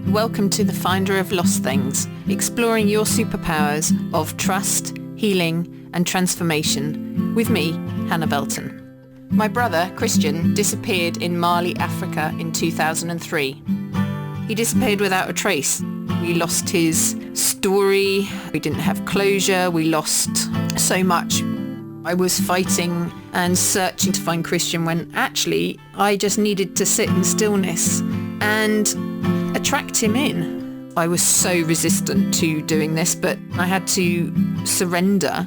Welcome to the Finder of Lost Things, exploring your superpowers of trust, healing and transformation with me, Hannah Belton. My brother, Christian, disappeared in Mali, Africa in 2003. He disappeared without a trace. We lost his story, we didn't have closure, we lost so much. I was fighting and searching to find Christian when actually I just needed to sit in stillness and attract him in. I was so resistant to doing this, but I had to surrender.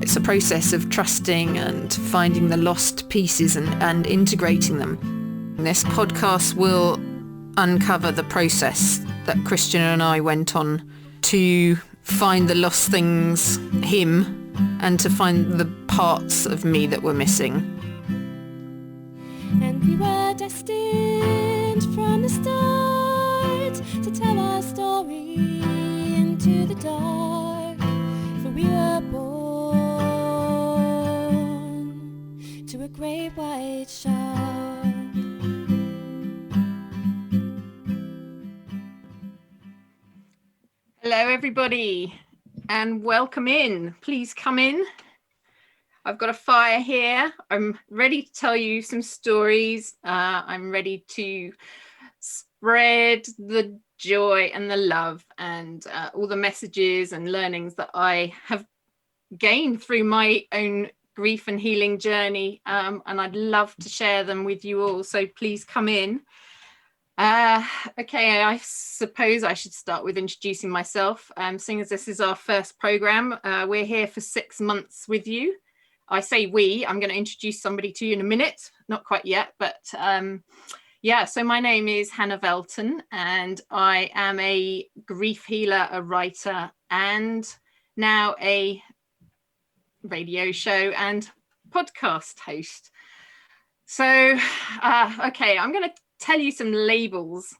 It's a process of trusting and finding the lost pieces and integrating them. This podcast will uncover the process that Christian and I went on to find the lost things, him, and to find the parts of me that were missing. And we were destined from the start to tell our story into the dark, for we were born to a great white shark. Hello everybody and welcome in. Please come in. I've got a fire here. I'm ready to tell you some stories. I'm ready to spread the joy and the love and all the messages and learnings that I have gained through my own grief and healing journey. And I'd love to share them with you all. So please come in. Okay, I suppose I should start with introducing myself. Seeing as this is our first program, we're here for 6 months with you. I say we, I'm going to introduce somebody to you in a minute, not quite yet, but yeah, so my name is Hannah Belton and I am a grief healer, a writer, and now a radio show and podcast host. So, okay, I'm going to tell you some labels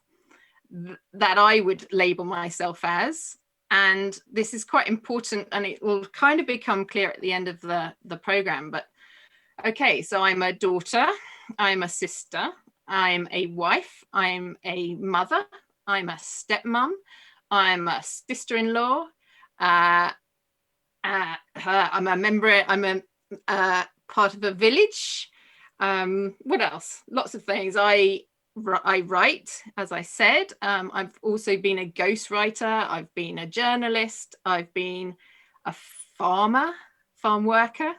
that I would label myself as, and this is quite important and it will kind of become clear at the end of the program. But okay, so I'm a daughter, I'm a sister, I'm a wife, I'm a mother, I'm a stepmom, I'm a sister-in-law, I'm a member, I'm a part of a village. What else? Lots of things. I write, as I said. I've also been a ghostwriter. I've been a journalist. I've been a farm worker.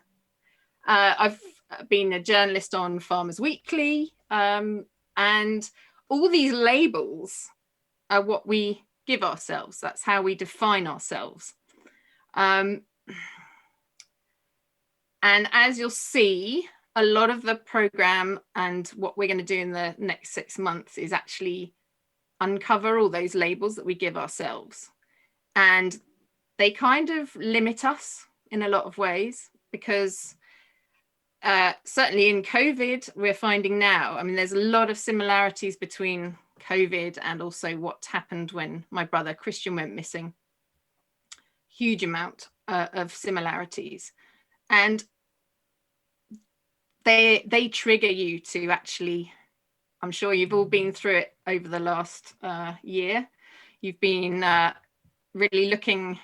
I've been a journalist on Farmers Weekly. And all these labels are what we give ourselves. That's how we define ourselves. And as you'll see, a lot of the program and what we're going to do in the next 6 months is actually uncover all those labels that we give ourselves. And they kind of limit us in a lot of ways because certainly in COVID, we're finding now, I mean, there's a lot of similarities between COVID and also what happened when my brother Christian went missing. Huge amount of similarities. And they trigger you to actually, I'm sure you've all been through it over the last year. You've been really looking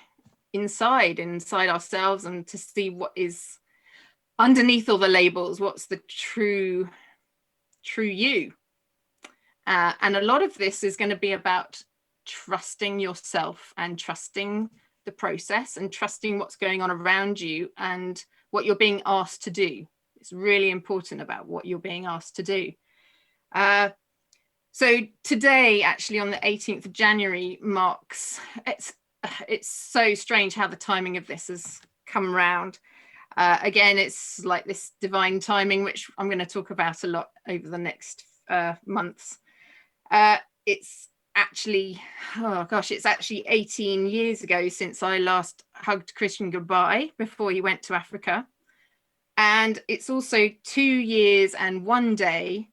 inside ourselves and to see what is underneath all the labels, what's the true you. And a lot of this is going to be about trusting yourself and trusting the process and trusting what's going on around you and what you're being asked to do. It's really important about what you're being asked to do. So today, actually on the 18th of January marks, it's so strange how the timing of this has come around. Again, it's like this divine timing, which I'm going to talk about a lot over the next months. It's actually, oh gosh, it's actually 18 years ago since I last hugged Christian goodbye before he went to Africa. And it's also 2 years and 1 day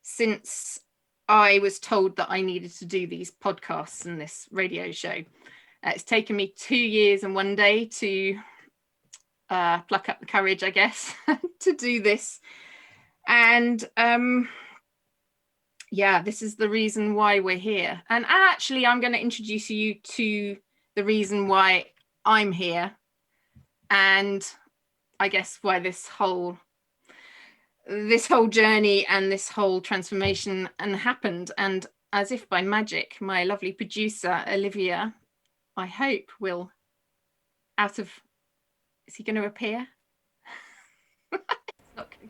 since I was told that I needed to do these podcasts and this radio show. It's taken me 2 years and 1 day to pluck up the courage, I guess, to do this. And yeah, this is the reason why we're here. And actually, I'm going to introduce you to the reason why I'm here, and I guess why this whole journey and this whole transformation happened. And as if by magic, my lovely producer Olivia, I hope, will is he going to appear?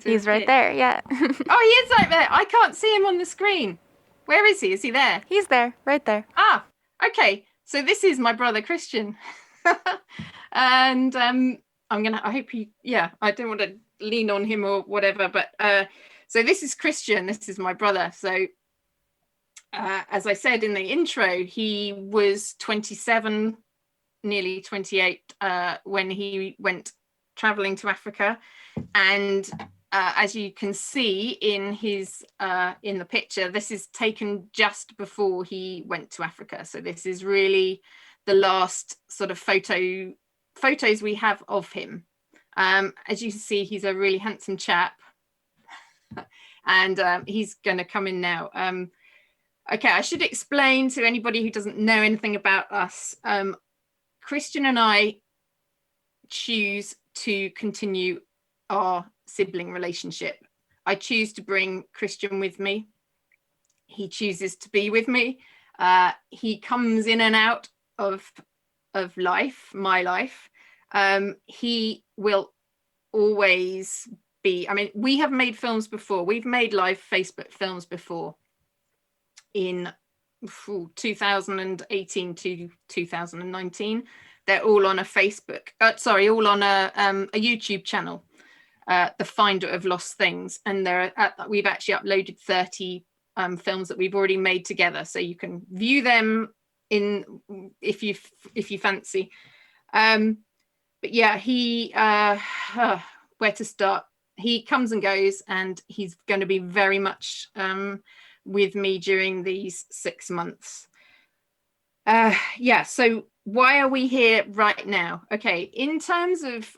He's right there, yeah. Oh, he is right there. I can't see him on the screen. Where is he? Is he there? He's there, right there. Ah, okay. So this is my brother Christian. And I hope I don't want to lean on him or whatever, but so this is Christian. This is my brother. So as I said in the intro, he was 27, nearly 28 when he went traveling to Africa. And as you can see in his in the picture, this is taken just before he went to Africa. So this is really the last sort of photos we have of him. As you can see, he's a really handsome chap. And he's going to come in now. Okay, I should explain to anybody who doesn't know anything about us. Christian and I choose to continue our sibling relationship. I choose to bring Christian with me. He chooses to be with me. He comes in and out of life, my life. He will always be, I mean, we have made films before. We've made live Facebook films before in 2018 to 2019. They're all on a Facebook, all on a YouTube channel, The Finder of Lost Things. And we've actually uploaded 30 films that we've already made together. So you can view them if you fancy. But yeah, where to start? He comes and goes, and he's going to be very much with me during these 6 months. So why are we here right now? Okay, in terms of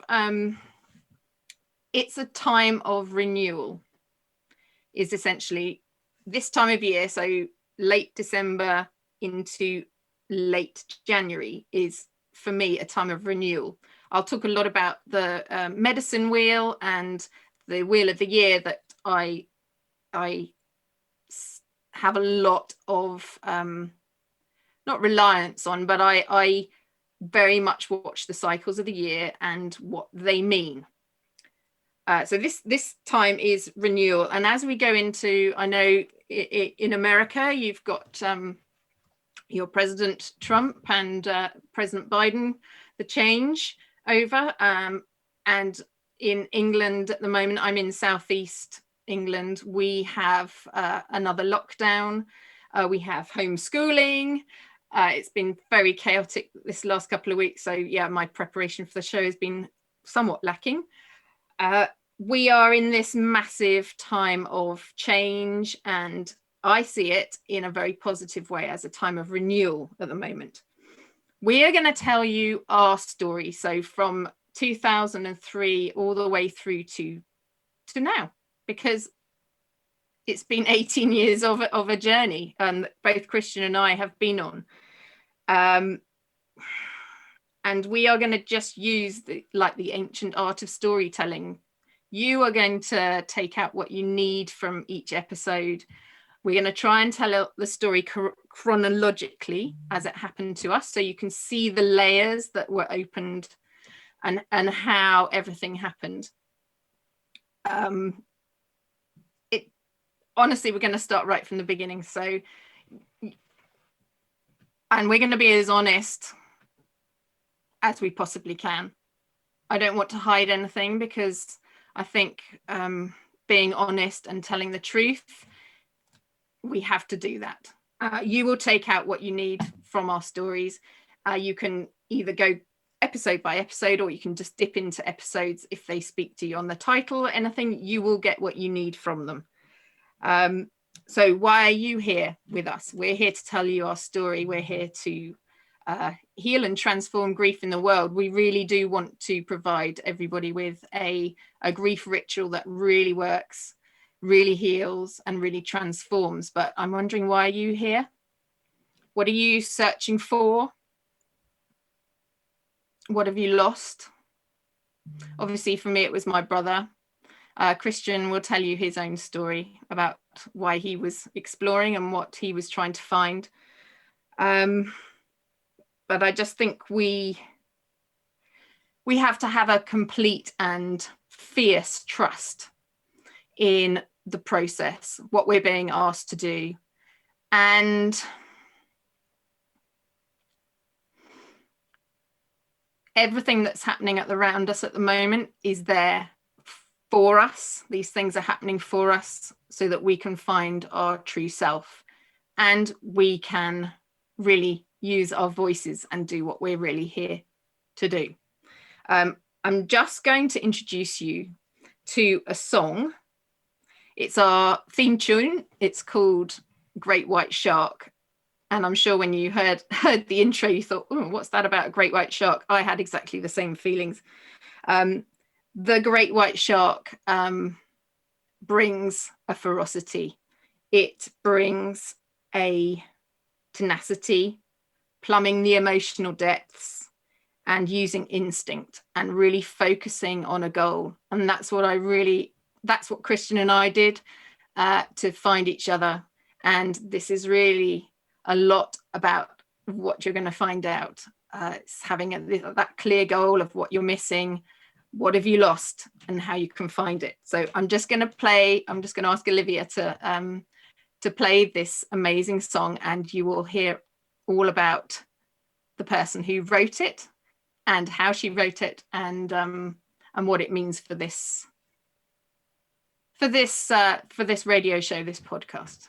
it's a time of renewal, is essentially this time of year. So late December into late January is, for me, a time of renewal. I'll talk a lot about the medicine wheel and the wheel of the year that I have a lot of not reliance on, but I very much watch the cycles of the year and what they mean. So this time is renewal. And as we go into, I know in America, you've got your President Trump and President Biden, the change over. And in England at the moment, I'm in Southeast England, we have another lockdown. We have homeschooling. It's been very chaotic this last couple of weeks. So yeah, my preparation for the show has been somewhat lacking. We are in this massive time of change, and I see it in a very positive way as a time of renewal at the moment. We are going to tell you our story. So from 2003 all the way through to now, because it's been 18 years of a journey both Christian and I have been on. And we are going to just use the ancient art of storytelling. You are going to take out what you need from each episode. We're going to try and tell the story chronologically as it happened to us, so you can see the layers that were opened and how everything happened. Honestly, we're going to start right from the beginning. So, and we're going to be as honest as we possibly can. I don't want to hide anything, because I think being honest and telling the truth, we have to do that. You will take out what you need from our stories. You can either go episode by episode, or you can just dip into episodes if they speak to you on the title or anything. You will get what you need from them. So why are you here with us? We're here to tell you our story. We're here to heal and transform grief in the world. We really do want to provide everybody with a grief ritual that really works. really heals and really transforms. But I'm wondering, why are you here? What are you searching for? What have you lost? Obviously, for me, it was my brother. Christian will tell you his own story about why he was exploring and what he was trying to find. But I just think we have to have a complete and fierce trust in the process, what we're being asked to do. And everything that's happening around us at the moment is there for us. These things are happening for us so that we can find our true self, and we can really use our voices and do what we're really here to do. I'm just going to introduce you to a song. It's our theme tune. It's called Great White Shark. And I'm sure when you heard the intro, you thought, oh, what's that about a great white shark? I had exactly the same feelings. The great white shark brings a ferocity. It brings a tenacity, plumbing the emotional depths and using instinct and really focusing on a goal. And that's what Christian and I did to find each other. And this is really a lot about what you're going to find out. It's having that clear goal of what you're missing, what have you lost, and how you can find it. So I'm just going to ask Olivia to play this amazing song, and you will hear all about the person who wrote it and how she wrote it, and what it means for this radio show, this podcast.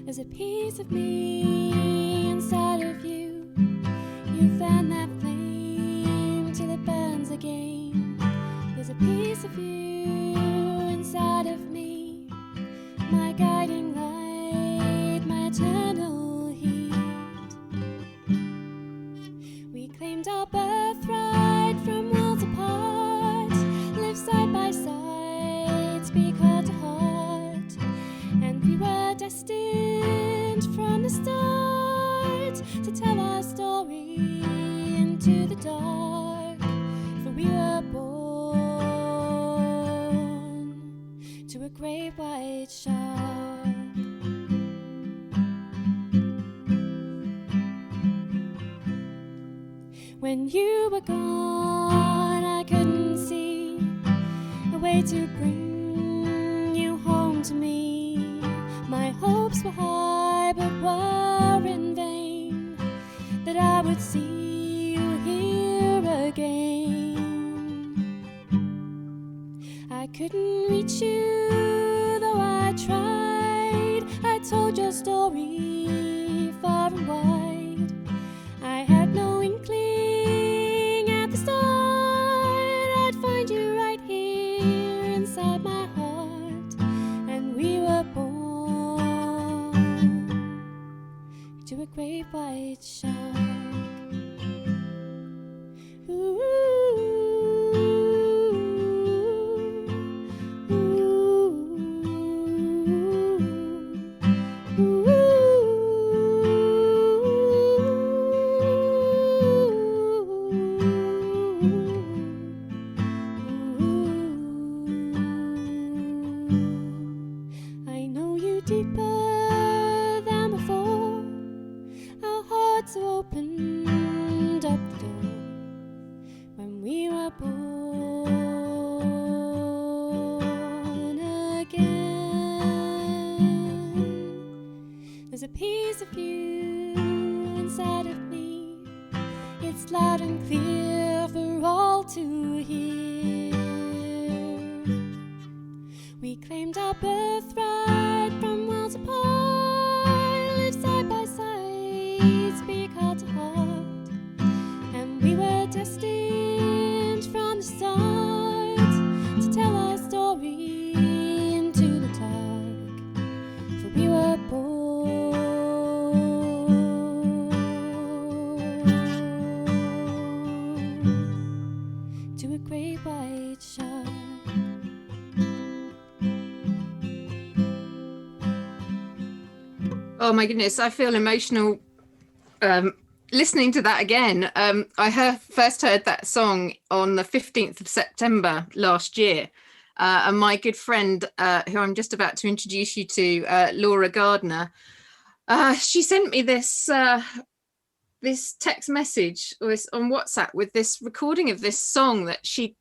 There's a piece of me inside of you. You fan that flame till it burns again. There's a piece of you inside of me, my guiding light, my eternal heat. We claimed our birthright from worlds apart, live side by side, speak heart to heart, and we were destined from the start to tell our story into the dark, for we were born to a great white shark. When you were gone, I couldn't see a way to bring you home to me. My hopes were high but were in vain, that I would see you here again. I couldn't reach you, though I tried. I told your story far and wide. I had no inkling at the start I'd find you right here inside my heart, and we were born to a great white shark. Ooh. it shut. Oh my goodness, I feel emotional listening to that again. I first heard that song on the 15th of September last year. And my good friend, who I'm just about to introduce you to, Laura Gardner, she sent me this text message on WhatsApp with this recording of this song that she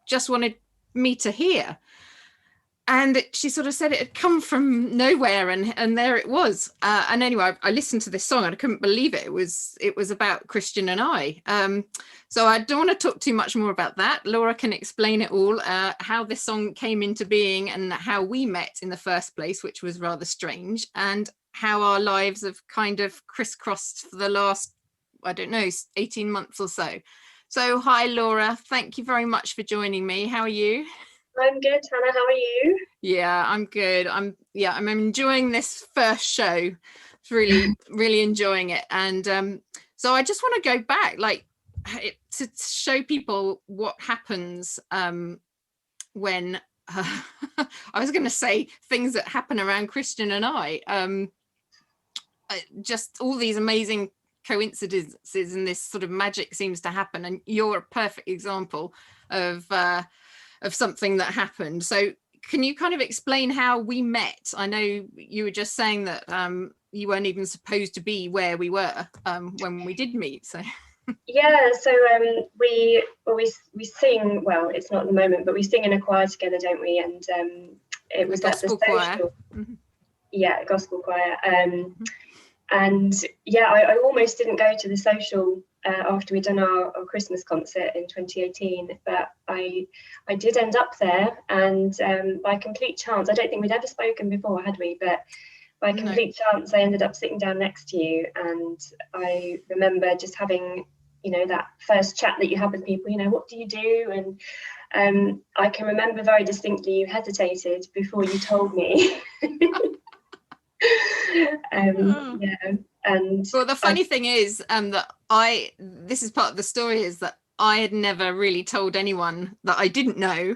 just wanted me to hear. And she sort of said it had come from nowhere, and there it was. And anyway, I listened to this song and I couldn't believe it. It was about Christian and I. So I don't want to talk too much more about that. Laura can explain it all, how this song came into being and how we met in the first place, which was rather strange, and how our lives have kind of crisscrossed for the last, 18 months or so. So hi, Laura. Thank you very much for joining me. How are you? I'm good, Hannah. How are you? Yeah, I'm good. I'm enjoying this first show. It's really enjoying it. And so I just want to go back, to show people what happens when I was going to say things that happen around Christian and I. Just all these amazing coincidences and this sort of magic seems to happen. And you're a perfect example of something that happened. So can you kind of explain how we met? I know you were just saying that you weren't even supposed to be where we were when we did meet. So yeah, so we sing, well, it's not at the moment, but we sing in a choir together, don't we? And it was at the social choir. Mm-hmm. Yeah, gospel choir. And yeah, I almost didn't go to the social after we'd done our Christmas concert in 2018, but I did end up there, and by complete chance, I don't think we'd ever spoken before, had we? But by complete chance, I ended up sitting down next to you, and I remember just having, that first chat that you have with people, what do you do? And I can remember very distinctly you hesitated before you told me. Yeah, and well, the funny thing is that this is part of the story, is that I had never really told anyone that I didn't know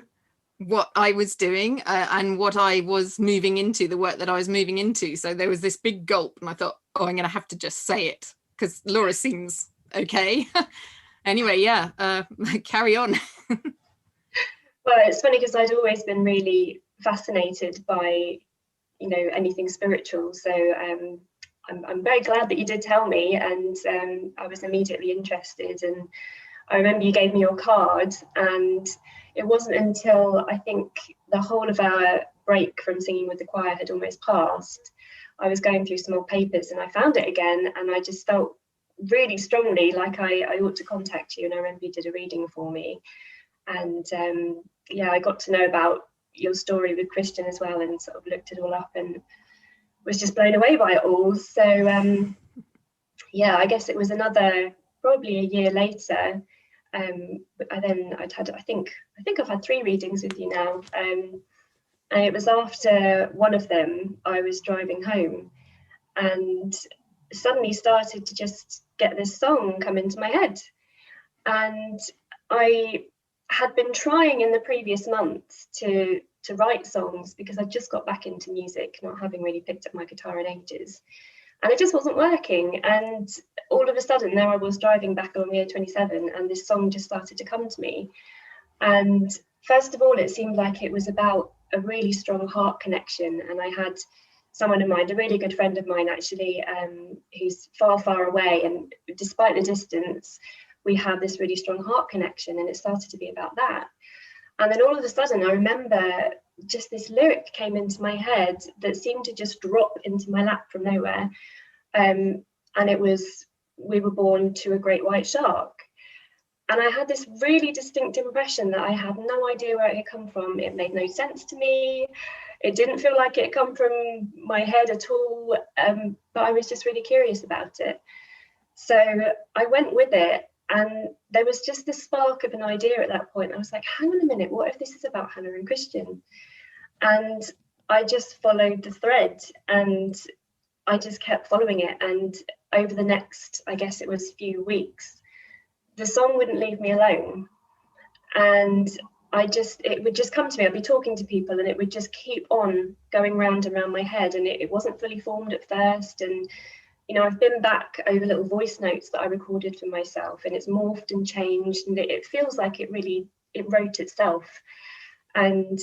what I was doing and what I was moving into, the work that I was moving into. So there was this big gulp, and I thought, I'm going to have to just say it because Laura seems okay. Anyway, yeah, carry on. Well, it's funny because I'd always been really fascinated by anything spiritual, so I'm very glad that you did tell me, and I was immediately interested. And I remember you gave me your card, and it wasn't until I think the whole of our break from singing with the choir had almost passed, I was going through some old papers and I found it again, and I just felt really strongly like I ought to contact you. And I remember you did a reading for me, and yeah, I got to know about your story with Christian as well, and sort of looked it all up and was just blown away by it all. So yeah, I guess it was probably a year later. I think I've had 3 readings with you now, and it was after one of them I was driving home and suddenly started to just get this song come into my head. And I had been trying in the previous months to write songs because I just got back into music, not having really picked up my guitar in ages, and it just wasn't working. And all of a sudden there I was driving back along the A27, and this song just started to come to me. And first of all, it seemed like it was about a really strong heart connection, and I had someone in mind, a really good friend of mine actually, who's far away, and despite the distance we had this really strong heart connection, and it started to be about that. And then all of a sudden, I remember just this lyric came into my head that seemed to just drop into my lap from nowhere. And it was, "We were born to a great white shark." And I had this really distinct impression that I had no idea where it had come from. It made no sense to me. It didn't feel like it had come from my head at all. But I was just really curious about it. So I went with it. And there was just this spark of an idea at that point. I was like, hang on a minute, what if this is about Hannah and Christian? And I just followed the thread, and I just kept following it. And over the next, I guess it was few weeks, the song wouldn't leave me alone. And it would just come to me. I'd be talking to people and it would just keep on going round and round my head, and it wasn't fully formed at first. And I've been back over little voice notes that I recorded for myself, and it's morphed and changed, and it feels like it wrote itself. And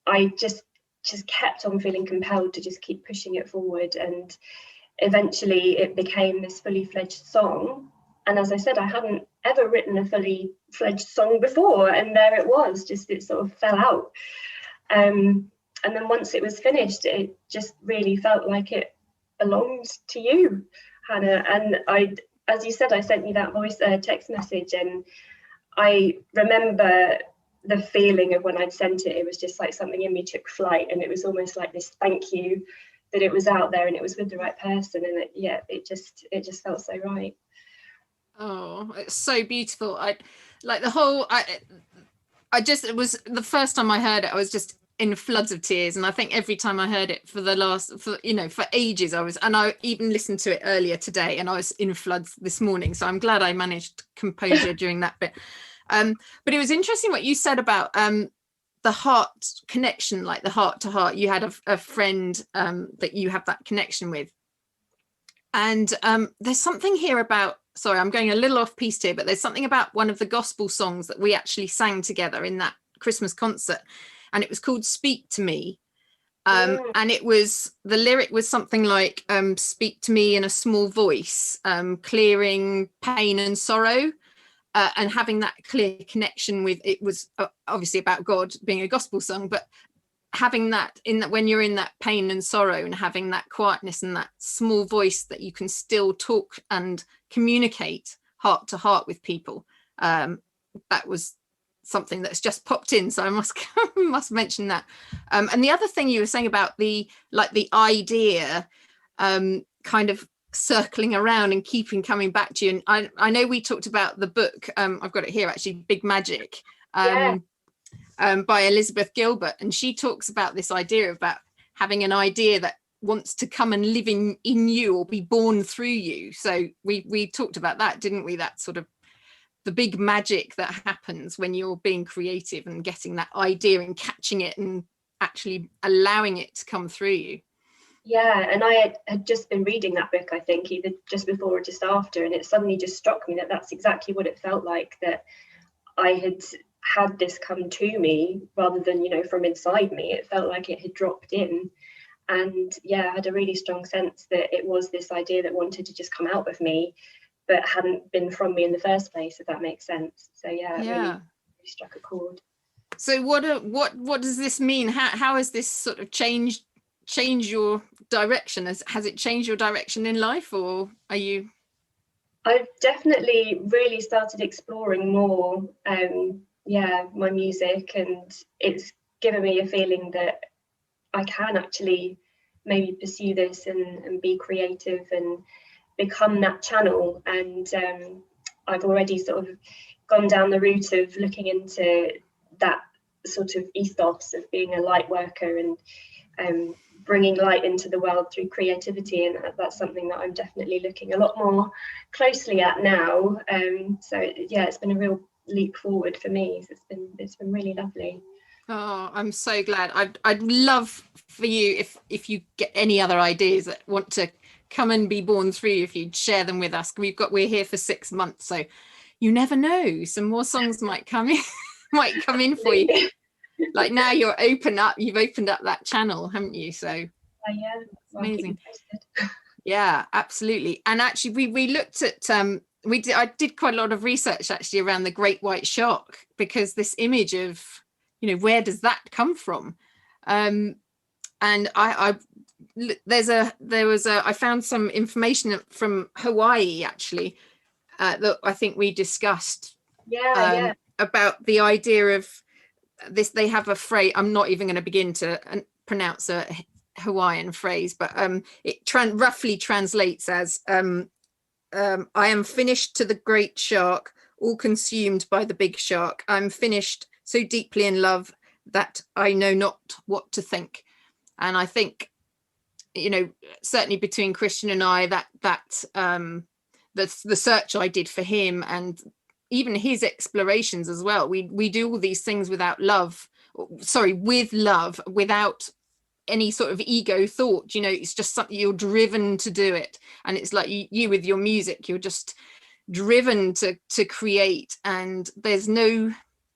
I just kept on feeling compelled to just keep pushing it forward, and eventually it became this fully fledged song. And as I said, I hadn't ever written a fully fledged song before, and there it was, it sort of fell out. And then once it was finished, it just really felt like it belonged to you, Hannah. And as you said, I sent you that voice text message, and I remember the feeling of when I'd sent it. It was just like something in me took flight, and it was almost like this thank you that it was out there and it was with the right person, and it just felt so right. Oh, it's so beautiful. It was the first time I heard it, I was just in floods of tears, and I think every time I heard it for ages, I even listened to it earlier today, and I was in floods this morning. So I'm glad I managed composure during that bit. But it was interesting what you said about the heart connection, like the heart to heart. You had a friend that you have that connection with, and there's something here about, sorry, I'm going a little off piste here, but there's something about one of the gospel songs that we actually sang together in that Christmas concert, and it was called Speak to Me. And the lyric was something like, speak to me in a small voice, clearing pain and sorrow, and having that clear connection with, it was obviously about God, being a gospel song, but having that when you're in that pain and sorrow, and having that quietness and that small voice that you can still talk and communicate heart to heart with people. That was something that's just popped in, so I must mention that. And the other thing you were saying about the idea kind of circling around and keeping coming back to you, and I know we talked about the book, I've got it here actually, Big Magic, by Elizabeth Gilbert, and she talks about this idea about having an idea that wants to come and live in you or be born through you. So we talked about that, didn't we? That sort of the big magic that happens when you're being creative and getting that idea and catching it and actually allowing it to come through you. Yeah, and I had just been reading that book, I think, either just before or just after, and it suddenly just struck me that that's exactly what it felt like, that I had this come to me rather than, from inside me. It felt like it had dropped in. And I had a really strong sense that it was this idea that wanted to just come out of me, but hadn't been from me in the first place, if that makes sense. So it really struck a chord. So what does this mean? How has this sort of changed your direction? Has it changed your direction in life, or are you? I've definitely really started exploring more my music, and it's given me a feeling that I can actually maybe pursue this and be creative and become that channel. And I've already sort of gone down the route of looking into that sort of ethos of being a light worker and bringing light into the world through creativity, and that's something that I'm definitely looking a lot more closely at now. It's been a real leap forward for me. So it's been really lovely. Oh, I'm so glad. I'd love for you, if you get any other ideas that want to come and be born through you, if you'd share them with us. We're here for 6 months, so you never know, some more songs might come in for you. Like now you've opened up that channel, haven't you? So amazing. Yeah, absolutely. And actually we looked at I did quite a lot of research actually around the great white shark, because this image of, where does that come from? And I found some information from Hawaii actually, that I think we discussed about the idea of this. They have a phrase, I'm not even going to begin to pronounce a Hawaiian phrase, but it roughly translates as I am finished to the great shark, all consumed by the big shark. I'm finished, so deeply in love that I know not what to think. And I think, certainly between Christian and I, that the search I did for him, and even his explorations as well. We do all these things with love, without any sort of ego thought. It's just something you're driven to do it. And it's like you with your music, you're just driven to create, and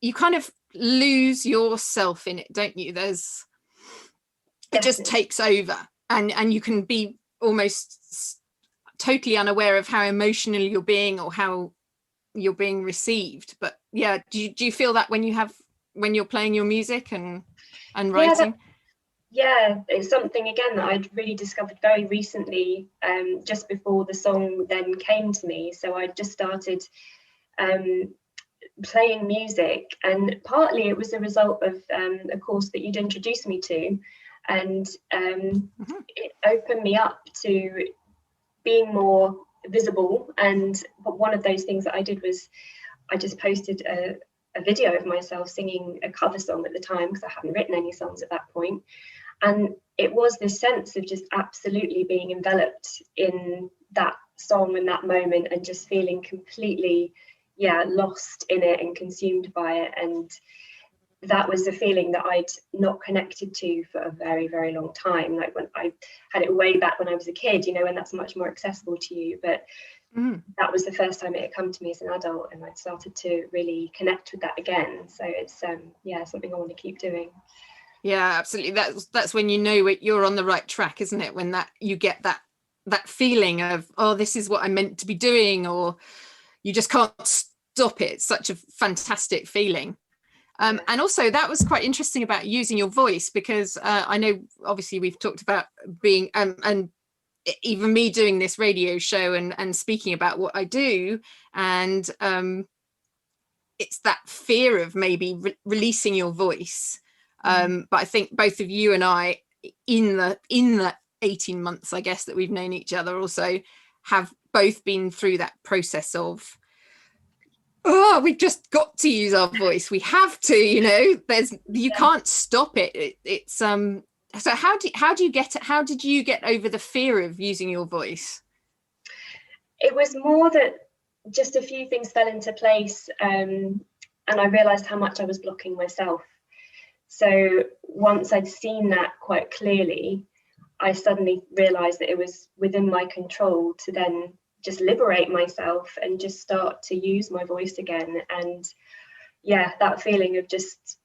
you kind of lose yourself in it, don't you? It just takes over, and you can be almost totally unaware of how emotional you're being or how you're being received. But yeah, do you feel that when you're playing your music and writing? Yeah, it's something again that I'd really discovered very recently, just before the song then came to me. So I just started playing music, and partly it was a result of a course that you'd introduced me to, and it opened me up to being more visible. But one of those things that I did was I just posted a video of myself singing a cover song at the time, because I hadn't written any songs at that point. And it was this sense of just absolutely being enveloped in that song and that moment, and just feeling completely, lost in it and consumed by it. And that was a feeling that I'd not connected to for a very, very long time. Like when I had it way back when I was a kid, and that's much more accessible to you. But that was the first time it had come to me as an adult, and I'd started to really connect with that again. So it's something I want to keep doing. Yeah, absolutely. That's when you're on the right track, isn't it? When you get that feeling of, oh, this is what I'm meant to be doing, or you just can't stop it. It's such a fantastic feeling. And also that was quite interesting about using your voice, because I know obviously we've talked about being and even me doing this radio show and speaking about what I do, and it's that fear of maybe releasing your voice. But I think both of you and I, in the 18 months, I guess, that we've known each other, also have both been through that process of, we've just got to use our voice. We have to, you can't stop it. It's so how did you get over the fear of using your voice? It was more that just a few things fell into place, and I realized how much I was blocking myself. So once I'd seen that quite clearly, I suddenly realized that it was within my control to then just liberate myself and just start to use my voice again. And that feeling of just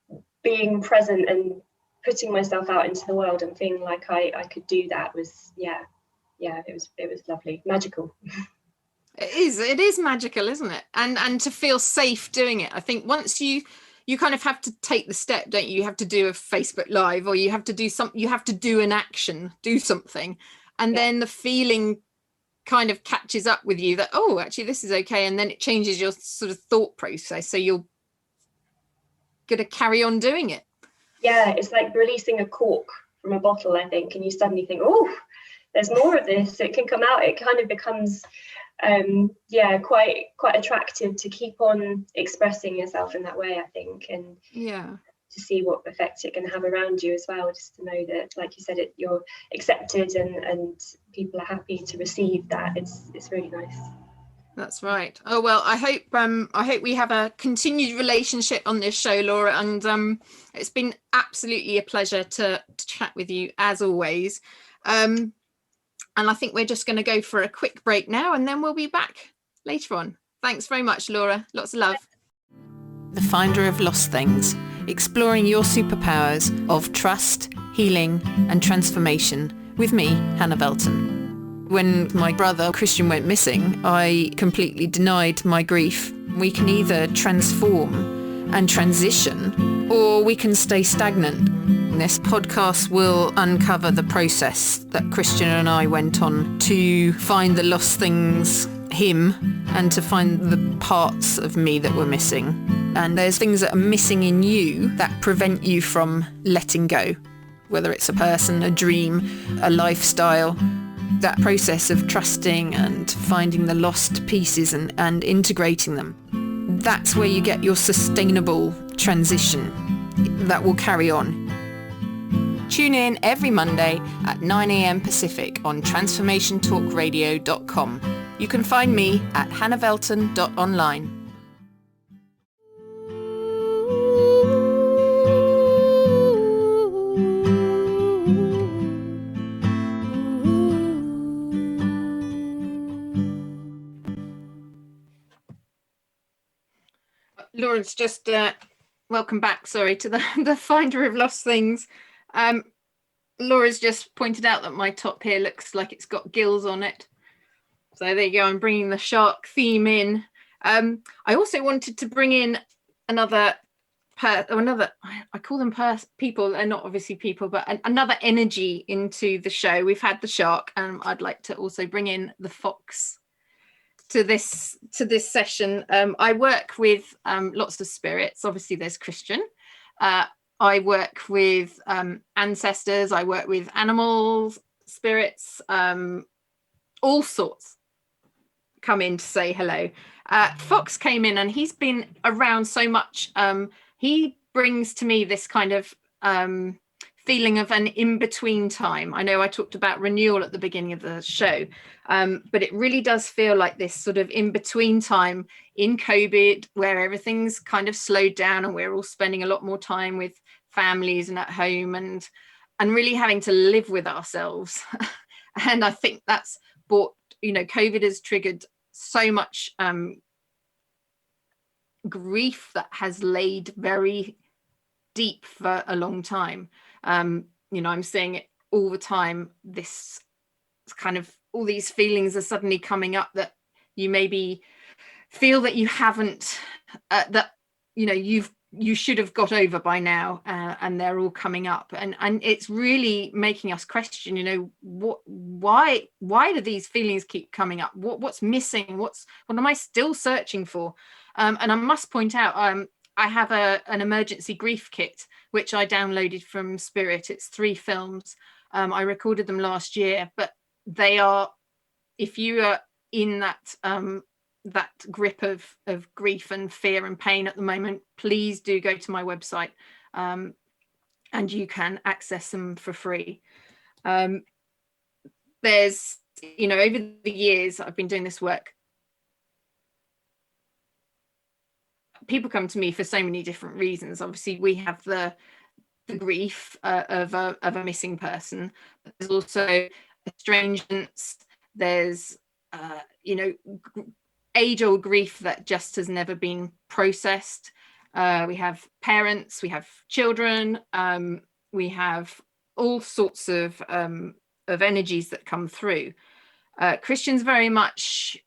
being present and putting myself out into the world and feeling like I could do that was it was lovely, magical. It is magical, isn't it? And to feel safe doing it. I think once you kind of have to take the step, don't you? You have to do a Facebook Live, or you have to do something, you have to do an action, do something. And then the feeling kind of catches up with you that, oh, actually this is okay. And then it changes your sort of thought process. So you're going to carry on doing it. Yeah, it's like releasing a cork from a bottle, I think. And you suddenly think, oh, there's more of this. It can come out. It kind of becomes quite attractive to keep on expressing yourself in that way, I think, and to see what effect it can have around you as well, just to know that, like you said, you're accepted and people are happy to receive that. It's really nice. That's right. Oh well, I hope we have a continued relationship on this show, Laura, and it's been absolutely a pleasure to chat with you as always. And I think we're just going to go for a quick break now, and then we'll be back later on. Thanks very much, Laura. Lots of love. The Finder of Lost Things, exploring your superpowers of trust, healing and transformation with me, Hannah Velton. When my brother Christian went missing, I completely denied my grief. We can either transform and transition, or we can stay stagnant. This podcast will uncover the process that Christian and I went on to find the lost things, him, and to find the parts of me that were missing. And there's things that are missing in you that prevent you from letting go, whether it's a person, a dream, a lifestyle. That process of trusting and finding the lost pieces and integrating them. That's where you get your sustainable transition that will carry on. Tune in every Monday at 9 a.m. Pacific on transformation.To. You can find me at hannahvelton.online. Laura's just welcome back, sorry, to the finder of lost things. Laura's just pointed out that my top here looks like it's got gills on it. So there you go, I'm bringing the shark theme in. I also wanted to bring in another, I call them people, they're not obviously people, but another energy into the show. We've had the shark, and I'd like to also bring in the fox to this session. I work with lots of spirits. Obviously there's Christian. I work with ancestors, I work with animals, spirits, all sorts come in to say hello. Fox came in, and he's been around so much. He brings to me this kind of feeling of an in-between time. I know I talked about renewal at the beginning of the show, but it really does feel like this sort of in-between time in COVID, where everything's kind of slowed down and we're all spending a lot more time with families and at home, and really having to live with ourselves. And I think that's brought, COVID has triggered so much grief that has laid very deep for a long time. I'm seeing it all the time. This kind of, all these feelings are suddenly coming up that you maybe feel that you haven't, that you should have got over by now, and they're all coming up, and it's really making us question, why do these feelings keep coming up? What's missing? What am I still searching for? And I must point out, I have an emergency grief kit which I downloaded from Spirit. It's 3 films. I recorded them last year, but they are, if you are in that grip of grief and fear and pain at the moment, please do go to my website, and you can access them for free. There's, over the years I've been doing this work, people come to me for so many different reasons. Obviously we have the grief of a missing person, but there's also estrangements, there's age-old grief that just has never been processed. We have parents, we have children, we have all sorts of energies that come through. Christian's very much,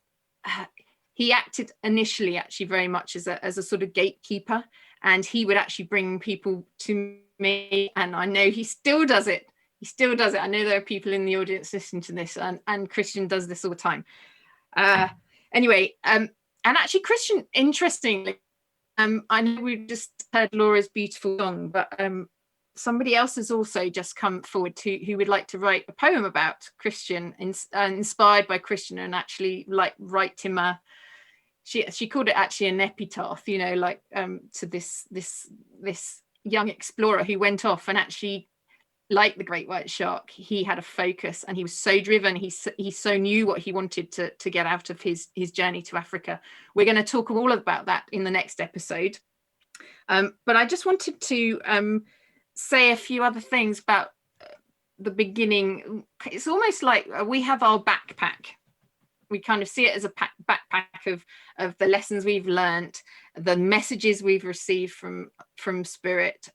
he acted initially actually very much as a sort of gatekeeper, and he would actually bring people to me, and I know he still does it. I know there are people in the audience listening to this, and Christian does this all the time. Anyway, and actually Christian, interestingly, I know we've just heard Laura's beautiful song, but somebody else has also just come forward who would like to write a poem about Christian, inspired by Christian, and actually write him she called it actually an epitaph, to this young explorer who went off, and actually, like the great white shark, he had a focus, and he was so driven. He so knew what he wanted to get out of his journey to Africa. We're going to talk all about that in the next episode. But I just wanted to say a few other things about the beginning. It's almost like we have our backpack. We kind of see it as a backpack of the lessons we've learned, the messages we've received from Spirit.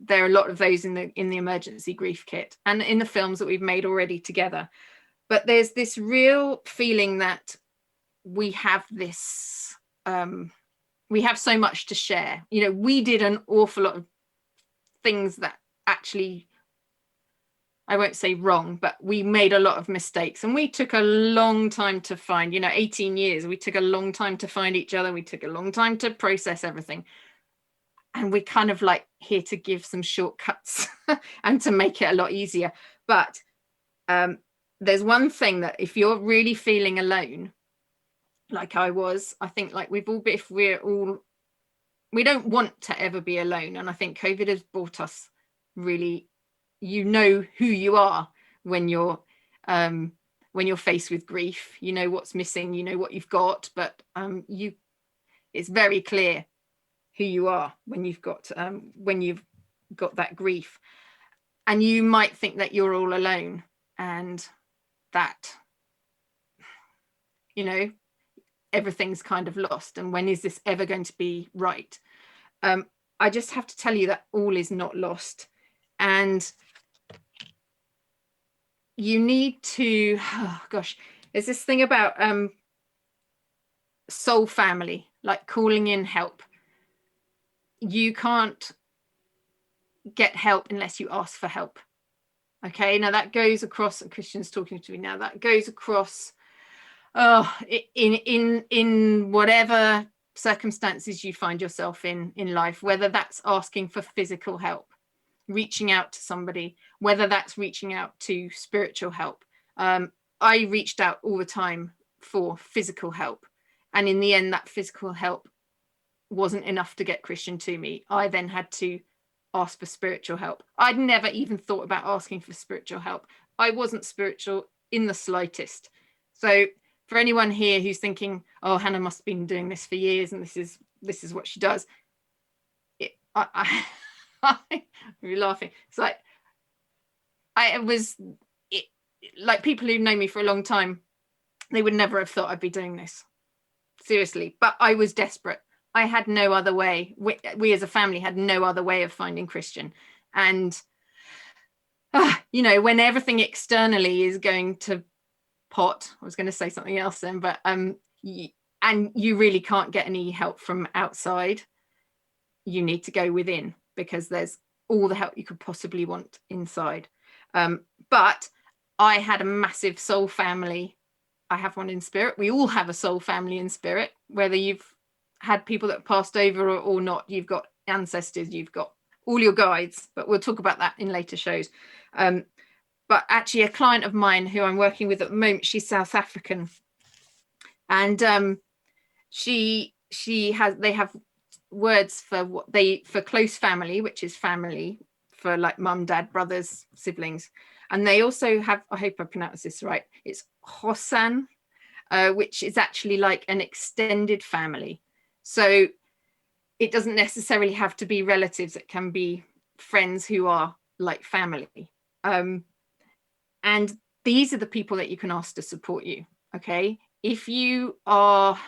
There are a lot of those in the emergency grief kit and in the films that we've made already together. But there's this real feeling that we have this, we have so much to share. We did an awful lot of things that actually, I won't say wrong, but we made a lot of mistakes, and we took a long time to find, 18 years, we took a long time to find each other. We took a long time to process everything. And we're kind of like here to give some shortcuts and to make it a lot easier. But there's one thing that if you're really feeling alone, like I was, I think like we don't want to ever be alone. And I think COVID has brought us really, who you are when you're faced with grief. You know what's missing, you know what you've got, but it's very clear who you are when you've got that grief, and you might think that you're all alone, and that everything's kind of lost, and when is this ever going to be right? I just have to tell you that all is not lost, and you need to, oh gosh, there's this thing about soul family, like calling in help. You can't get help unless you ask for help. Okay, now that goes across, and Christian's talking to me now, that goes across in whatever circumstances you find yourself in life, whether that's asking for physical help, reaching out to somebody, whether that's reaching out to spiritual help. I reached out all the time for physical help, and in the end that physical help wasn't enough to get Christian to me. I then had to ask for spiritual help. I'd never even thought about asking for spiritual help. I wasn't spiritual in the slightest. So for anyone here who's thinking, oh, Hannah must have been doing this for years and this is what she does, you're laughing. It's like like people who know me for a long time, they would never have thought I'd be doing this, seriously. But I was desperate. I had no other way. We as a family had no other way of finding Christian. And you know, when everything externally is going to pot, I was going to say something else then, but and you really can't get any help from outside, you need to go within, because there's all the help you could possibly want inside. But I had a massive soul family. I have one in spirit. We all have a soul family in spirit, whether you've had people that passed over or not. You've got ancestors, you've got all your guides, but we'll talk about that in later shows. But actually a client of mine who I'm working with at the moment, she's South African, and they have words for for close family, which is family for like mum, dad, brothers, siblings. And they also have, I hope I pronounce this right, it's Hosan, which is actually like an extended family. So it doesn't necessarily have to be relatives, it can be friends who are like family. And these are the people that you can ask to support you. Okay, if you are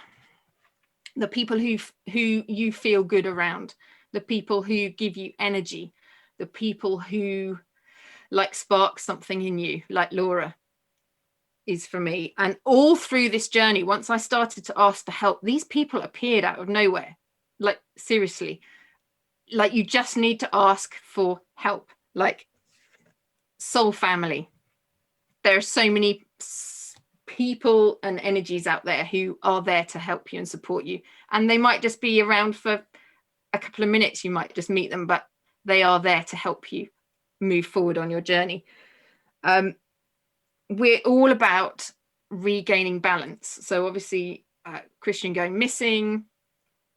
the people who you feel good around, the people who give you energy, the people who like spark something in you, like Laura is for me. And all through this journey, once I started to ask for help, these people appeared out of nowhere. Like seriously, like you just need to ask for help. Like soul family, there are so many people and energies out there who are there to help you and support you, and they might just be around for a couple of minutes, you might just meet them, but they are there to help you move forward on your journey. We're all about regaining balance. So obviously Christian going missing,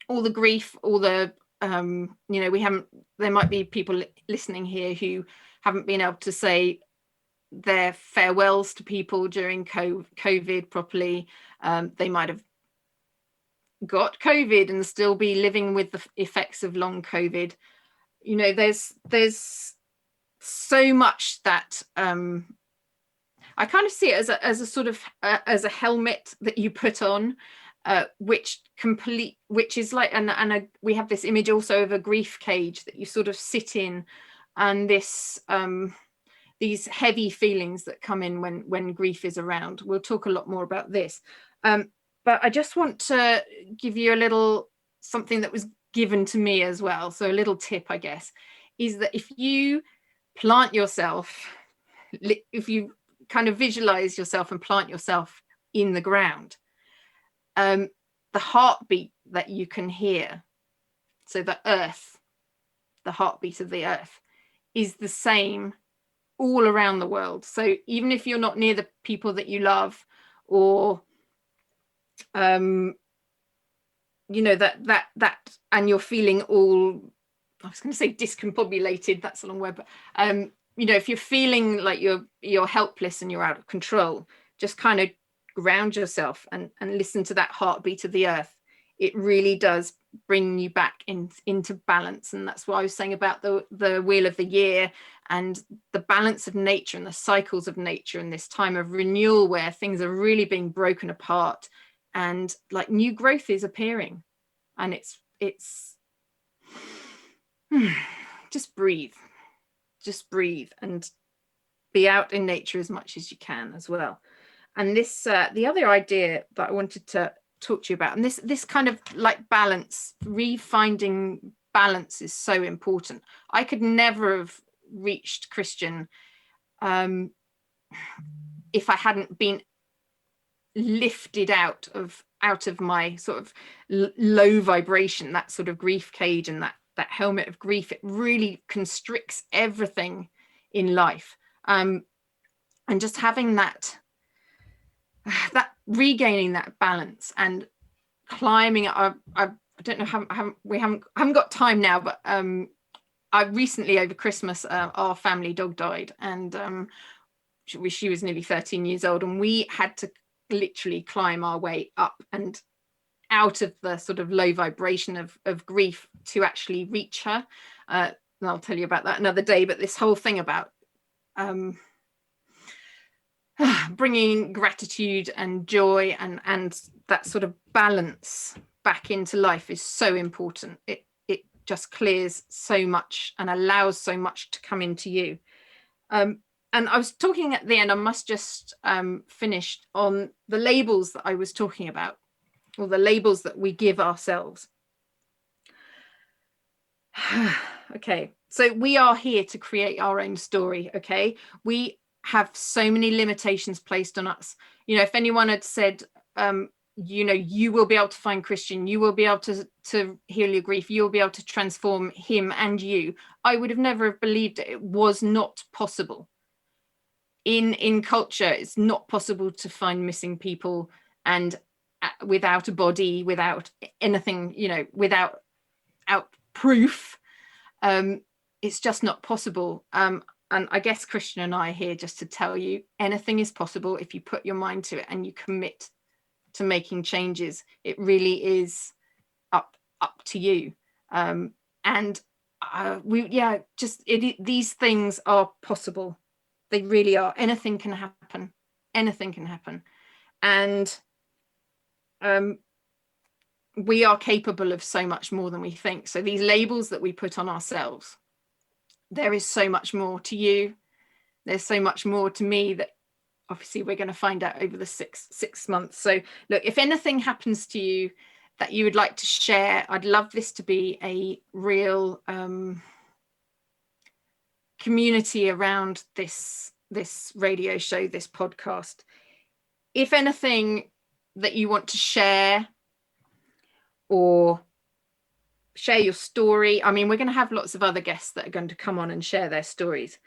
all the grief, all the you know, there might be people listening here who haven't been able to say their farewells to people during COVID properly. They might have got COVID and still be living with the effects of long COVID. You know, there's so much that I kind of see it as a sort of as a helmet that you put on, which is like, and we have this image also of a grief cage that you sort of sit in, and this these heavy feelings that come in when grief is around. We'll talk a lot more about this, but I just want to give you a little something that was given to me as well. So a little tip, I guess, is that if you plant yourself, if you kind of visualize yourself and plant yourself in the ground, the heartbeat that you can hear, so the earth, the heartbeat of the earth, is the same all around the world. So even if you're not near the people that you love, or you know, that and you're feeling all, I was going to say discombobulated, that's a long word, but you know, if you're feeling like you're helpless and you're out of control, just kind of ground yourself and listen to that heartbeat of the earth. It really does bring you back into balance. And that's what I was saying about the wheel of the year and the balance of nature and the cycles of nature in this time of renewal, where things are really being broken apart and like new growth is appearing, and it's just breathe and be out in nature as much as you can as well. And this the other idea that I wanted to talk to you about, and this kind of like balance, refinding balance is so important. I could never have reached Christian if I hadn't been lifted out of my sort of low vibration, that sort of grief cage, and that helmet of grief. It really constricts everything in life, and just having that regaining that balance and climbing. I don't know, we haven't got time now, but I recently, over Christmas, our family dog died, and she was nearly 13 years old, and we had to literally climb our way up and out of the sort of low vibration of grief to actually reach her. And I'll tell you about that another day, but this whole thing about bringing gratitude and joy and that sort of balance back into life is so important. It just clears so much and allows so much to come into you. And I was talking at the end, I must just finish on the labels that I was talking about, or the labels that we give ourselves. Okay, so we are here to create our own story, okay? We have so many limitations placed on us. You know, if anyone had said, you know, you will be able to find Christian, you will be able to heal your grief, you'll be able to transform him and you, I would have never believed it. It was not possible. In culture, it's not possible to find missing people and without a body, without anything, you know, without proof. It's just not possible. And I guess Christian and I are here just to tell you anything is possible if you put your mind to it and you commit to making changes. It really is up to you. These things are possible. They really are. Anything can happen. Anything can happen. And we are capable of so much more than we think. So these labels that we put on ourselves, there is so much more to you. There's so much more to me that obviously we're going to find out over the six months. So look, if anything happens to you that you would like to share, I'd love this to be a real community around this radio show, this podcast. If anything that you want to share, or share your story, I mean, we're going to have lots of other guests that are going to come on and share their stories,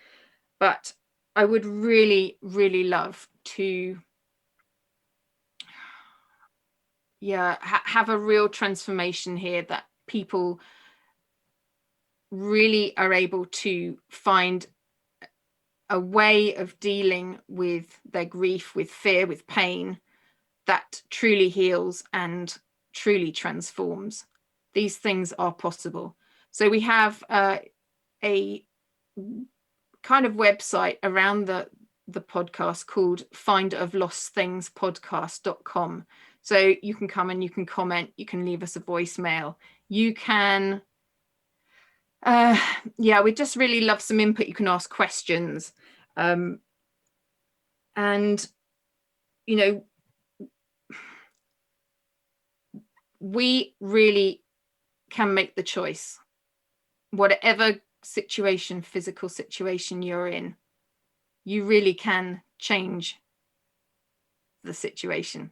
but I would really, really love to have a real transformation here, that people really are able to find a way of dealing with their grief, with fear, with pain, that truly heals and truly transforms. These things are possible. So we have a kind of website around the podcast called finderoflostthingspodcast.com. So you can come and you can comment, you can leave us a voicemail, you can we'd just really love some input. You can ask questions, and you know, we really can make the choice. Whatever situation, physical situation you're in, you really can change the situation,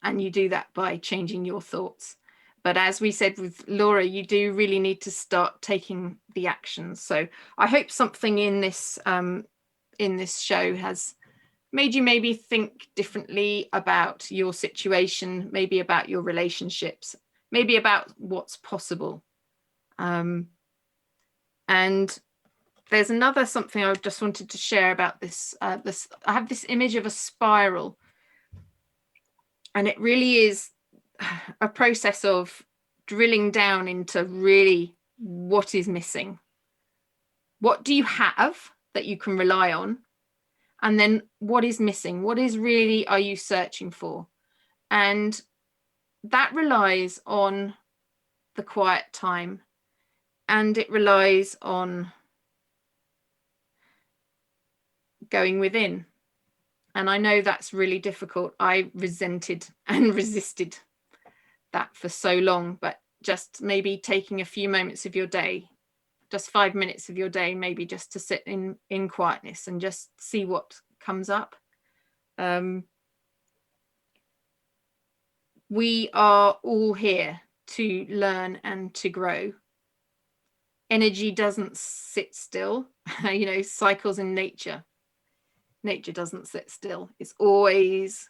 and you do that by changing your thoughts. But as we said with Laura, you do really need to start taking the actions. So I hope something in this show has made you maybe think differently about your situation, maybe about your relationships, maybe about what's possible. And there's another something I just wanted to share about this. I have this image of a spiral, and it really is a process of drilling down into really what is missing. What do you have that you can rely on? And then what is missing? What is really are you searching for? And that relies on the quiet time, and it relies on going within. And I know that's really difficult. I resented and resisted that for so long, but just maybe taking a few moments of your day, just 5 minutes of your day, maybe just to sit in quietness and just see what comes up. We are all here to learn and to grow. Energy doesn't sit still. Cycles in nature. Nature doesn't sit still. It's always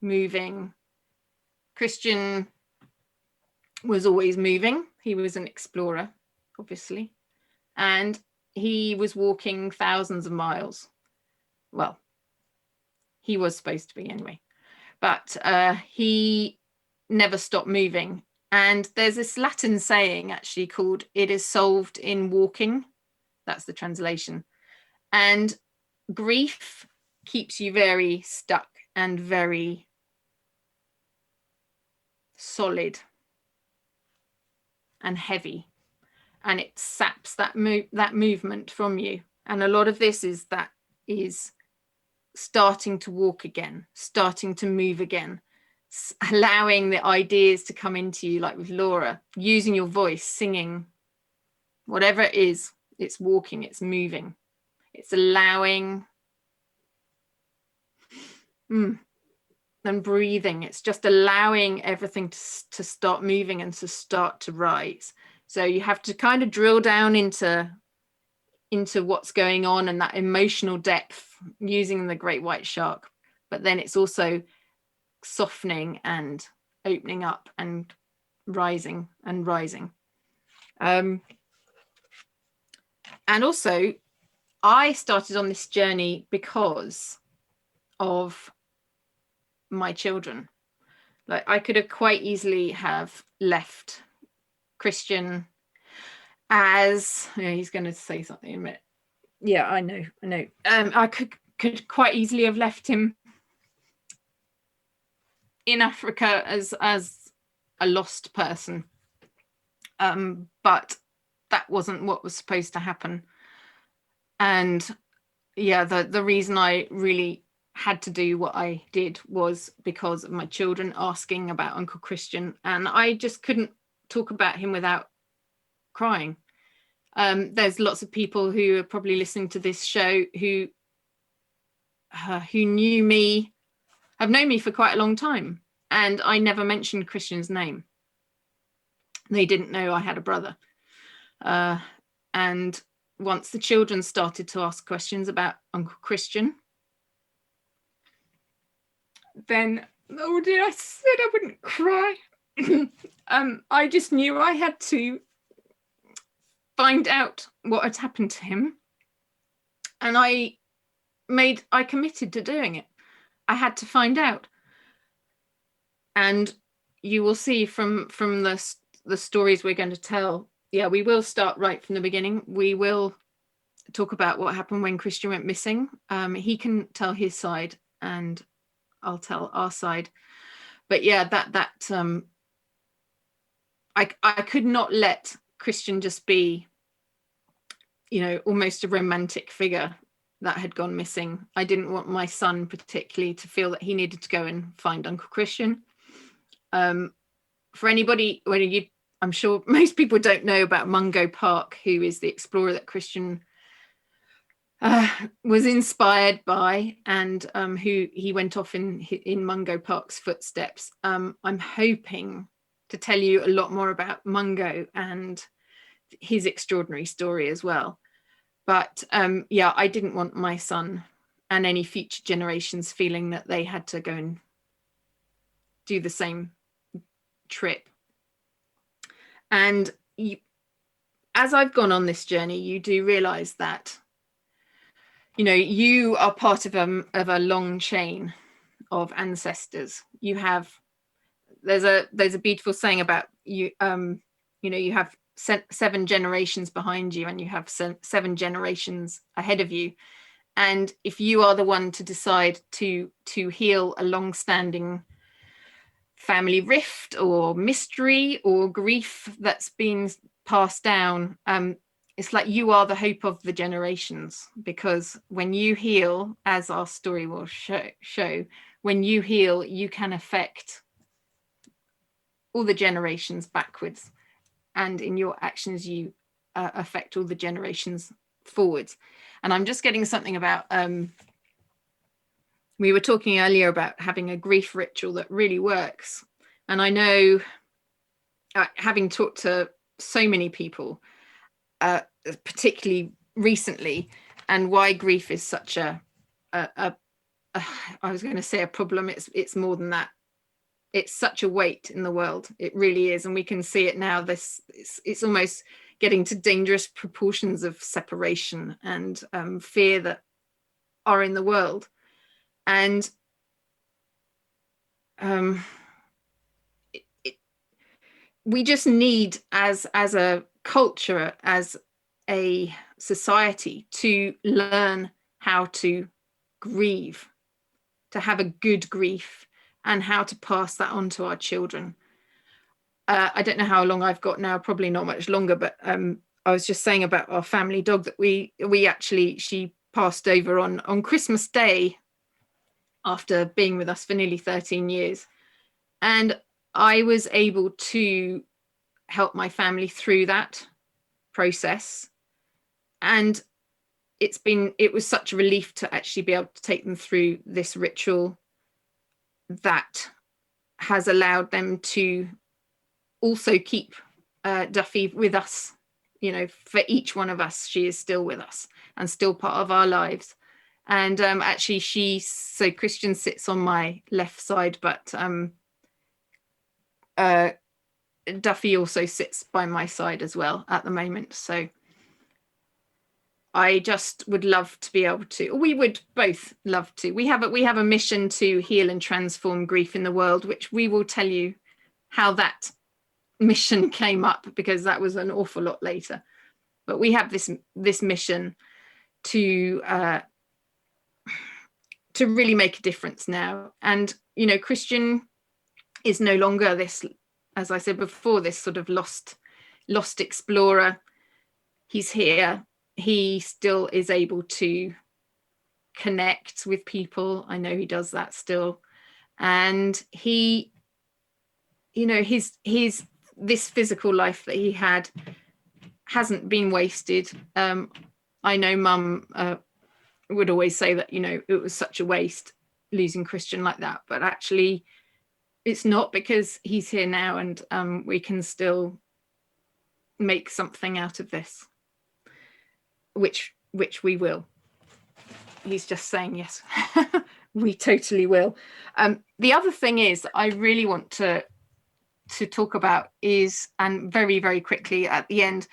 moving. Christian was always moving. He was an explorer, obviously. And he was walking thousands of miles. Well, he was supposed to be anyway. But he never stopped moving. And there's this Latin saying actually called, "It is solved in walking." That's the translation. And grief keeps you very stuck and very solid and heavy. And it saps that movement from you. And a lot of this is starting to walk again, starting to move again, allowing the ideas to come into you, like with Laura, using your voice, singing, whatever it is, it's walking, it's moving, it's allowing and breathing. It's just allowing everything to start moving and to start to rise. So you have to kind of drill down into what's going on and that emotional depth using the great white shark. But then it's also softening and opening up and rising and rising. And also, I started on this journey because of my children. Like, I could have quite easily have left Christian as, he's going to say something in a minute. Yeah, I know. I could quite easily have left him in Africa as a lost person. But that wasn't what was supposed to happen. And yeah, the reason I really had to do what I did was because of my children asking about Uncle Christian, and I just couldn't talk about him without crying. There's lots of people who are probably listening to this show who knew me, have known me for quite a long time, and I never mentioned Christian's name. They didn't know I had a brother. And once the children started to ask questions about Uncle Christian, then, oh dear, I said I wouldn't cry. I just knew I had to find out what had happened to him. And I committed to doing it. I had to find out. And you will see from the stories we're going to tell, yeah, we will start right from the beginning. We will talk about what happened when Christian went missing. He can tell his side and I'll tell our side. But yeah, I could not let Christian just be, almost a romantic figure that had gone missing. I didn't want my son particularly to feel that he needed to go and find Uncle Christian. For anybody, I'm sure most people don't know about Mungo Park, who is the explorer that Christian was inspired by, and who he went off in Mungo Park's footsteps. I'm hoping to tell you a lot more about Mungo and his extraordinary story as well. But yeah, I didn't want my son and any future generations feeling that they had to go and do the same trip. And as I've gone on this journey, you do realize that you are part of a long chain of ancestors. There's a beautiful saying about you. You have 7 generations behind you, and you have 7 generations ahead of you. And if you are the one to decide to heal a long-standing family rift or mystery or grief that's been passed down, it's like you are the hope of the generations, because when you heal, as our story will show, when you heal, you can affect all the generations backwards, and in your actions you affect all the generations forwards. And I'm just getting something about we were talking earlier about having a grief ritual that really works, and I know having talked to so many people particularly recently, and why grief is such a I was going to say a problem. It's more than that. It's such a weight in the world. It really is, and we can see it now. It's almost getting to dangerous proportions of separation and fear that are in the world, and we just need, as a culture, as a society, to learn how to grieve, to have a good grief, and how to pass that on to our children. I don't know how long I've got now, probably not much longer, but I was just saying about our family dog that we actually, she passed over on Christmas Day after being with us for nearly 13 years. And I was able to help my family through that process. And it was such a relief to actually be able to take them through this ritual that has allowed them to also keep Duffy with us. You know, for each one of us, she is still with us and still part of our lives. And actually so Christian sits on my left side, but Duffy also sits by my side as well at the moment. So I just would love to be able to, we would both love to, we have a mission to heal and transform grief in the world, which we will tell you how that mission came up, because that was an awful lot later. But we have this mission to really make a difference now. And, you know, Christian is no longer this, as I said before, this sort of lost explorer. He's here. He still is able to connect with people. I know he does that still. And he, you know, his this physical life that he had hasn't been wasted. I know Mum would always say that, you know, it was such a waste losing Christian like that, but actually it's not, because he's here now, and we can still make something out of this, which we will. He's just saying yes. We totally will. The other thing is I really want to talk about is, and very, very quickly at the end,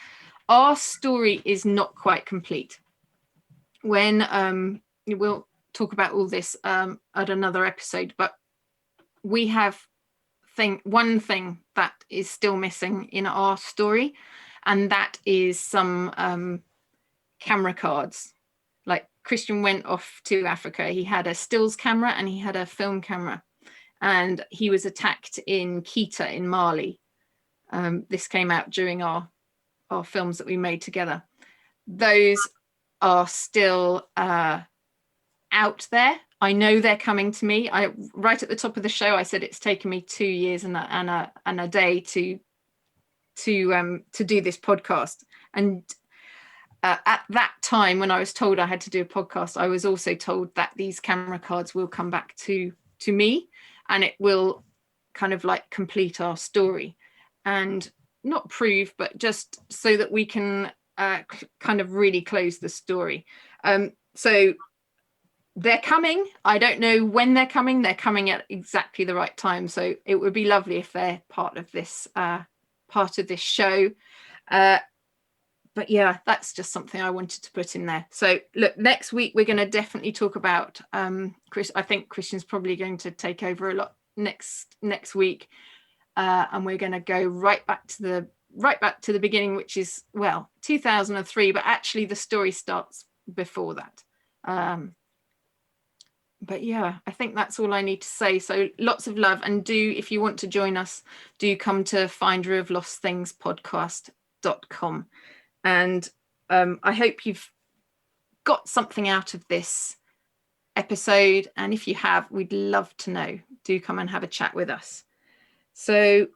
our story is not quite complete. When we'll talk about all this at another episode, but we have one thing that is still missing in our story, and that is some camera cards. Like, Christian went off to Africa. He had a stills camera and he had a film camera, and he was attacked in Kita in Mali. This came out during our films that we made together. Those are still out there. I know they're coming to me. Right at the top of the show, I said it's taken me 2 years and a day to do this podcast. And at that time, when I was told I had to do a podcast, I was also told that these camera cards will come back to me, and it will kind of like complete our story, and not prove, but just so that we can kind of really close the story. So they're coming. I don't know when they're coming. They're coming at exactly the right time. So it would be lovely if they're part of this show. But yeah, that's just something I wanted to put in there. So look, next week we're going to definitely talk about Chris. I think Christian's probably going to take over a lot next week, and we're going to go right back to the beginning, which is, well, 2003, but actually the story starts before that. But yeah, I think that's all I need to say. So lots of love, and if you want to join us, do come to finderoflostthingspodcast.com. And I hope you've got something out of this episode, and if you have, we'd love to know. Do come and have a chat with us. So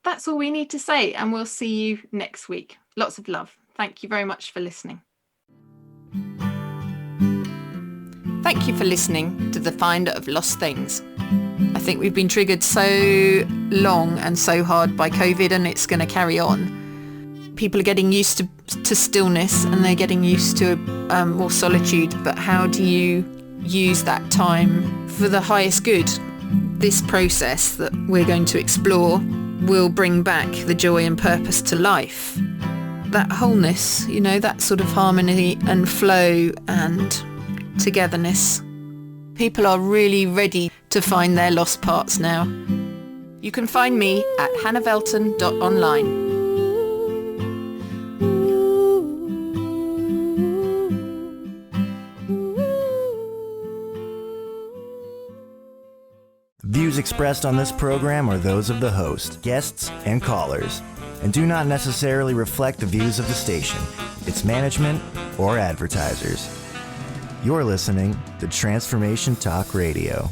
that's all we need to say, and we'll see you next week. Lots of love. Thank you very much for listening. Thank you for listening to The Finder of Lost Things. I think we've been triggered so long and so hard by COVID, and it's going to carry on. People are getting used to stillness, and they're getting used to more solitude. But how do you use that time for the highest good? This process that we're going to explore will bring back the joy and purpose to life. That wholeness, that sort of harmony and flow and togetherness. People are really ready to find their lost parts now. You can find me at hannahvelton.online. Views expressed on this program are those of the host, guests, and callers, and do not necessarily reflect the views of the station, its management, or advertisers. You're listening to Transformation Talk Radio.